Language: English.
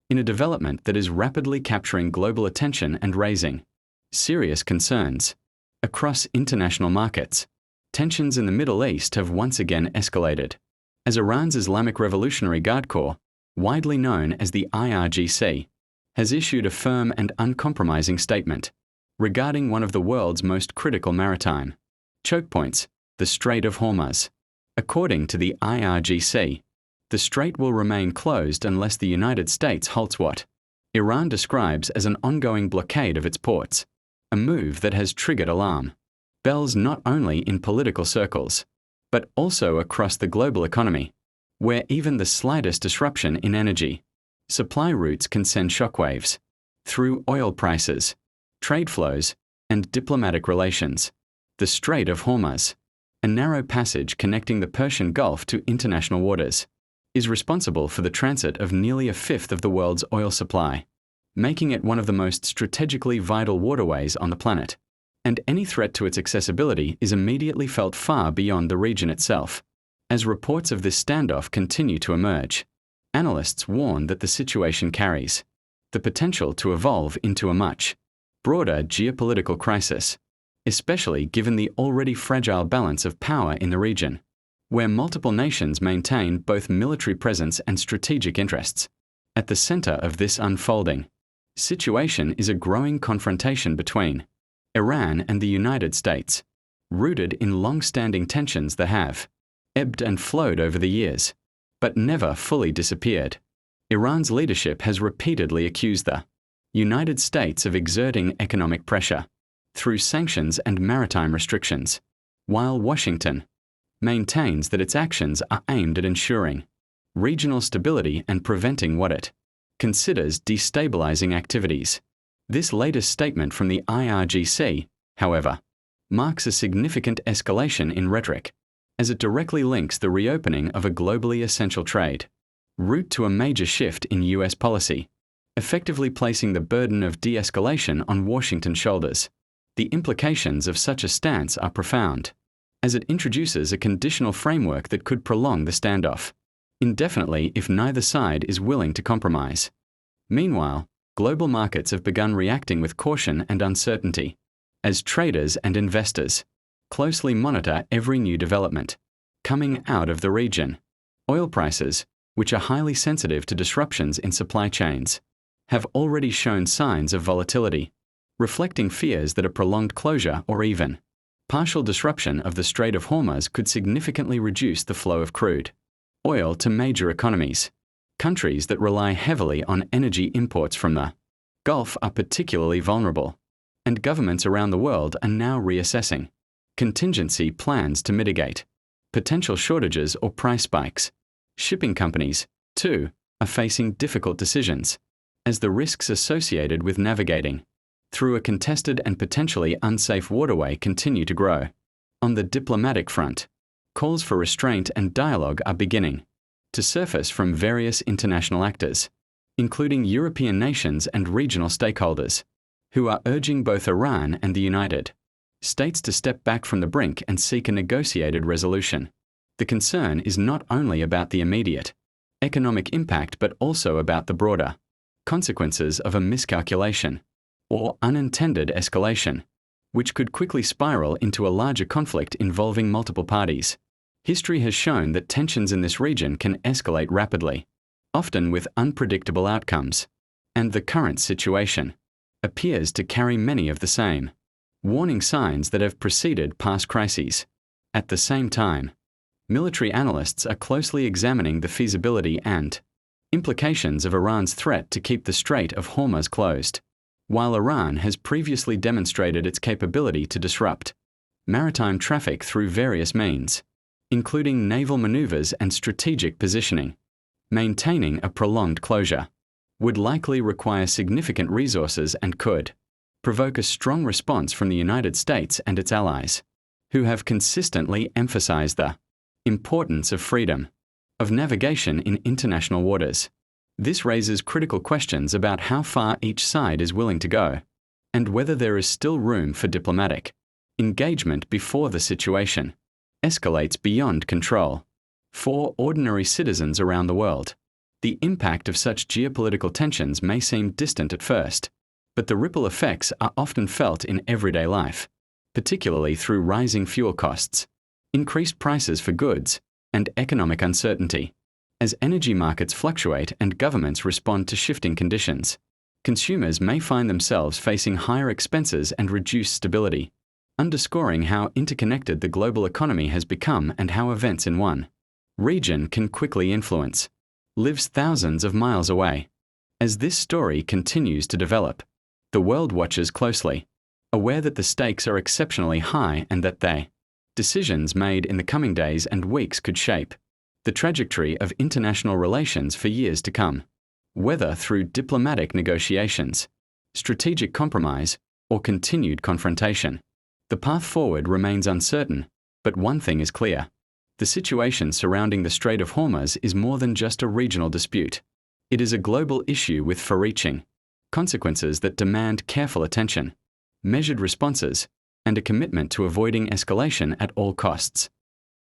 in a development that is rapidly capturing global attention and raising serious concerns across international markets. Tensions in the Middle East have once again escalated, as Iran's Islamic Revolutionary Guard Corps, widely known as the IRGC, has issued a firm and uncompromising statement regarding one of the world's most critical maritime choke points, the Strait of Hormuz. According to the IRGC, the strait will remain closed unless the United States halts what Iran describes as an ongoing blockade of its ports, a move that has triggered alarm bells not only in political circles, but also across the global economy, where even the slightest disruption in energy supply routes can send shockwaves through oil prices, trade flows, and diplomatic relations. The Strait of Hormuz, a narrow passage connecting the Persian Gulf to international waters, is responsible for the transit of nearly a fifth of the world's oil supply, making it one of the most strategically vital waterways on the planet. And any threat to its accessibility is immediately felt far beyond the region itself. As reports of this standoff continue to emerge, analysts warn that the situation carries the potential to evolve into a much broader geopolitical crisis, especially given the already fragile balance of power in the region, where multiple nations maintain both military presence and strategic interests. At the center of this unfolding situation is a growing confrontation between Iran and the United States, rooted in long-standing tensions that have ebbed and flowed over the years, but never fully disappeared. Iran's leadership has repeatedly accused the United States of exerting economic pressure through sanctions and maritime restrictions, while Washington maintains that its actions are aimed at ensuring regional stability and preventing what it considers destabilizing activities. This latest statement from the IRGC, however, marks a significant escalation in rhetoric, as it directly links the reopening of a globally essential trade route to a major shift in U.S. policy, effectively placing the burden of de-escalation on Washington's shoulders. The implications of such a stance are profound, as it introduces a conditional framework that could prolong the standoff indefinitely if neither side is willing to compromise. Meanwhile, global markets have begun reacting with caution and uncertainty, as traders and investors closely monitor every new development coming out of the region. Oil prices, which are highly sensitive to disruptions in supply chains, have already shown signs of volatility, reflecting fears that a prolonged closure or even partial disruption of the Strait of Hormuz could significantly reduce the flow of crude oil to major economies. Countries that rely heavily on energy imports from the Gulf are particularly vulnerable, and governments around the world are now reassessing contingency plans to mitigate potential shortages or price spikes. Shipping companies, too, are facing difficult decisions, as the risks associated with navigating through a contested and potentially unsafe waterway continue to grow. On the diplomatic front, calls for restraint and dialogue are beginning to surface from various international actors, including European nations and regional stakeholders, who are urging both Iran and the United States to step back from the brink and seek a negotiated resolution. The concern is not only about the immediate economic impact but also about the broader consequences of a miscalculation or unintended escalation, which could quickly spiral into a larger conflict involving multiple parties. History has shown that tensions in this region can escalate rapidly, often with unpredictable outcomes, and the current situation appears to carry many of the same warning signs that have preceded past crises. At the same time, military analysts are closely examining the feasibility and implications of Iran's threat to keep the Strait of Hormuz closed. While Iran has previously demonstrated its capability to disrupt maritime traffic through various means, including naval maneuvers and strategic positioning, maintaining a prolonged closure would likely require significant resources and could provoke a strong response from the United States and its allies, who have consistently emphasized the importance of freedom of navigation in international waters. This raises critical questions about how far each side is willing to go, and whether there is still room for diplomatic engagement before the situation escalates beyond control. For ordinary citizens around the world, The impact of such geopolitical tensions may seem distant at first, but the ripple effects are often felt in everyday life, particularly through rising fuel costs, increased prices for goods, and economic uncertainty. As energy markets fluctuate and governments respond to shifting conditions, consumers may find themselves facing higher expenses and reduced stability, underscoring how interconnected the global economy has become and how events in one region can quickly influence lives thousands of miles away. As this story continues to develop, the world watches closely, aware that the stakes are exceptionally high and that decisions made in the coming days and weeks could shape the trajectory of international relations for years to come. Whether through diplomatic negotiations, strategic compromise, or continued confrontation, the path forward remains uncertain, but one thing is clear. The situation surrounding the Strait of Hormuz is more than just a regional dispute. It is a global issue with far-reaching consequences that demand careful attention, measured responses, and a commitment to avoiding escalation at all costs.